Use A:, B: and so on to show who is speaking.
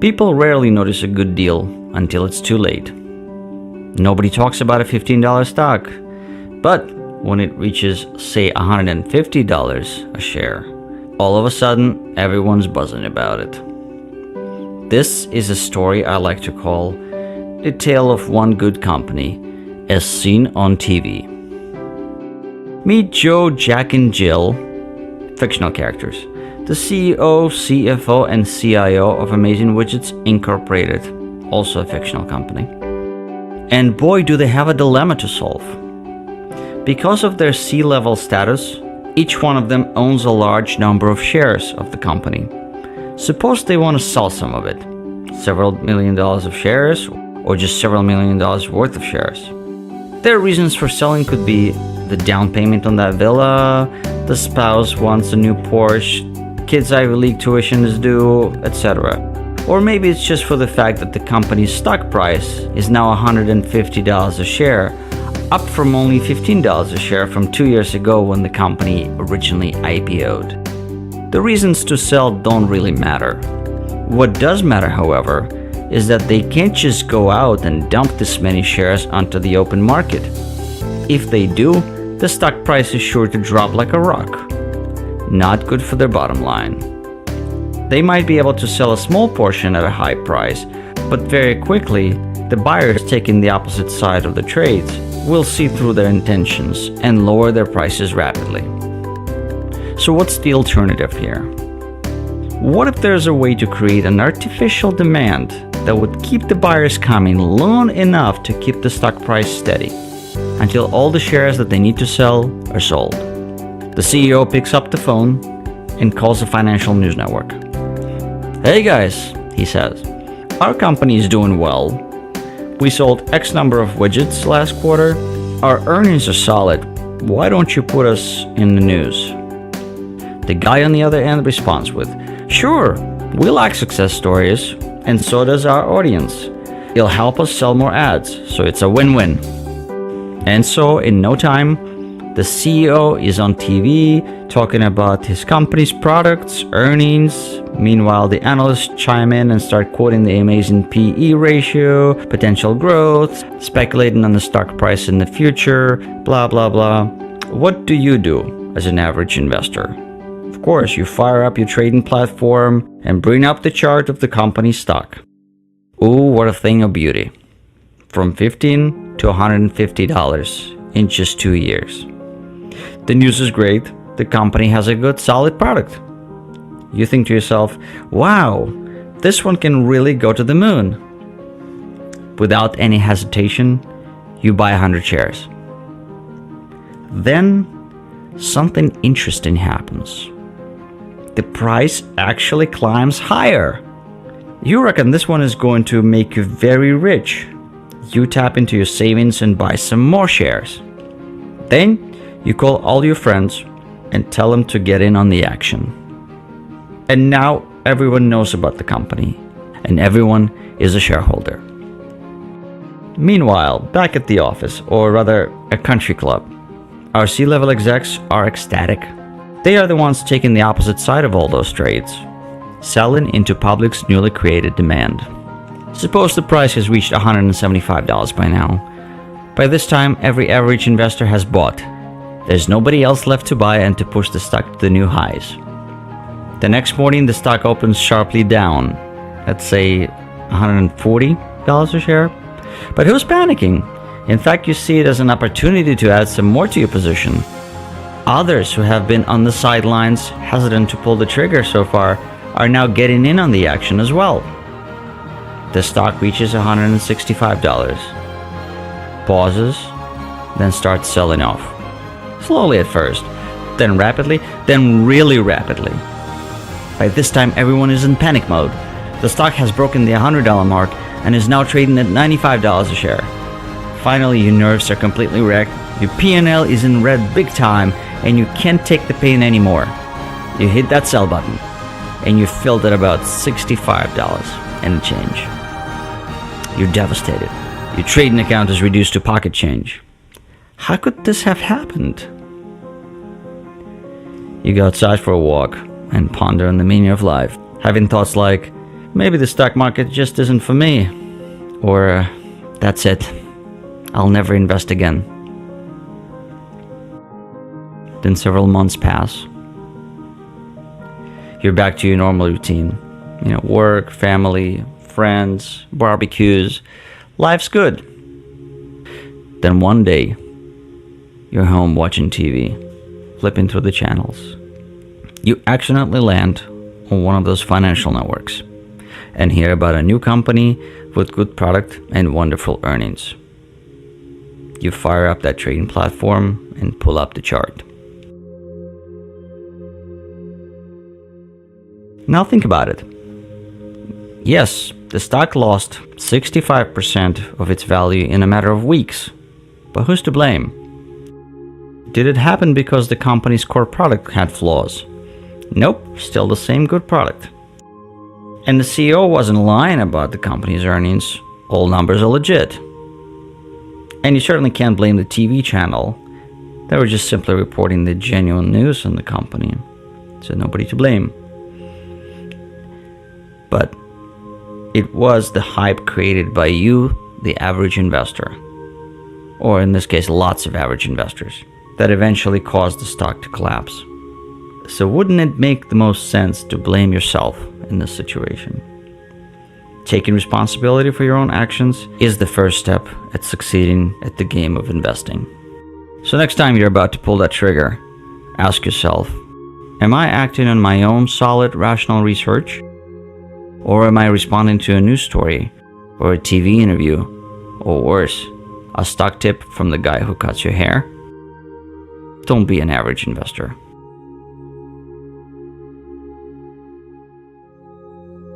A: People rarely notice a good deal until it's too late. Nobody talks about a $15 stock, but when it reaches, say, $150 a share, all of a sudden, everyone's buzzing about it. This is a story I like to call the tale of one good company as seen on TV. Meet Joe, Jack, and Jill, fictional characters, the CEO, CFO, and CIO of Amazing Widgets Incorporated, also a fictional company. And boy, do they have a dilemma to solve. Because of their C-level status, each one of them owns a large number of shares of the company. Suppose they want to sell some of it, several $million of shares, or just several $million worth of shares. Their reasons for selling could be the down payment on that villa, the spouse wants a new Porsche, kids' Ivy League tuition is due, etc. Or maybe it's just for the fact that the company's stock price is now $150 a share, up from only $15 a share from 2 years ago when the company originally IPO'd. The reasons to sell don't really matter. What does matter, however, is that they can't just go out and dump this many shares onto the open market. If they do, the stock price is sure to drop like a rock. Not good for their bottom line. They might be able to sell a small portion at a high price, but very quickly, the buyers taking the opposite side of the trades will see through their intentions and lower their prices rapidly. So what's the alternative here? What if there's a way to create an artificial demand that would keep the buyers coming long enough to keep the stock price steady until all the shares that they need to sell are sold? The CEO picks up the phone and calls a financial news network. "Hey guys," he says, "our company is doing well. We sold X number of widgets last quarter. Our earnings are solid. Why don't you put us in the news?" The guy on the other end responds with, "Sure, we like success stories, and so does our audience. It'll help us sell more ads, so it's a win-win." And so, in no time, the CEO is on TV talking about his company's products, earnings. Meanwhile, the analysts chime in and start quoting the amazing PE ratio, potential growth, speculating on the stock price in the future, blah, blah, blah. What do you do as an average investor? Of course, you fire up your trading platform and bring up the chart of the company's stock. Ooh, what a thing of beauty. From $15 to $150 in just 2 years. The news is great. The company has a good, solid product. You think to yourself, wow, this one can really go to the moon. Without any hesitation, you buy 100 shares. Then, something interesting happens. The price actually climbs higher. You reckon this one is going to make you very rich. You tap into your savings and buy some more shares. Then, you call all your friends and tell them to get in on the action. And now everyone knows about the company, and everyone is a shareholder. Meanwhile, back at the office, or rather a country club, our C-level execs are ecstatic. They are the ones taking the opposite side of all those trades, selling into public's newly created demand. Suppose the price has reached $175 by now. By this time, every average investor has bought. There's nobody else left to buy and to push the stock to the new highs. The next morning, the stock opens sharply down, let's say $140 a share. But who's panicking? In fact, you see it as an opportunity to add some more to your position. Others who have been on the sidelines, hesitant to pull the trigger so far, are now getting in on the action as well. The stock reaches $165, pauses, then starts selling off. Slowly at first, then rapidly, then really rapidly. By this time, everyone is in panic mode. The stock has broken the $100 mark and is now trading at $95 a share. Finally, your nerves are completely wrecked, your P&L is in red big time, and you can't take the pain anymore. You hit that sell button, and you filled at about $65 and change. You're devastated. Your trading account is reduced to pocket change. How could this have happened? You go outside for a walk and ponder on the meaning of life, having thoughts like, maybe the stock market just isn't for me. Or that's it. I'll never invest again. Then several months pass. You're back to your normal routine. Work, family, friends, barbecues. Life's good. Then one day, you're home watching TV, flipping through the channels. You accidentally land on one of those financial networks and hear about a new company with good product and wonderful earnings. You fire up that trading platform and pull up the chart. Now think about it. Yes, the stock lost 65% of its value in a matter of weeks. But who's to blame? Did it happen because the company's core product had flaws? Nope, still the same good product. And the CEO wasn't lying about the company's earnings. All numbers are legit. And you certainly can't blame the TV channel. They were just simply reporting the genuine news on the company. So nobody to blame. But it was the hype created by you, the average investor, or in this case, lots of average investors, that eventually caused the stock to collapse. So wouldn't it make the most sense to blame yourself in this situation? Taking responsibility for your own actions is the first step at succeeding at the game of investing. So next time you're about to pull that trigger, ask yourself, am I acting on my own solid, rational research? Or am I responding to a news story or a TV interview, or worse, a stock tip from the guy who cuts your hair? Don't be an average investor.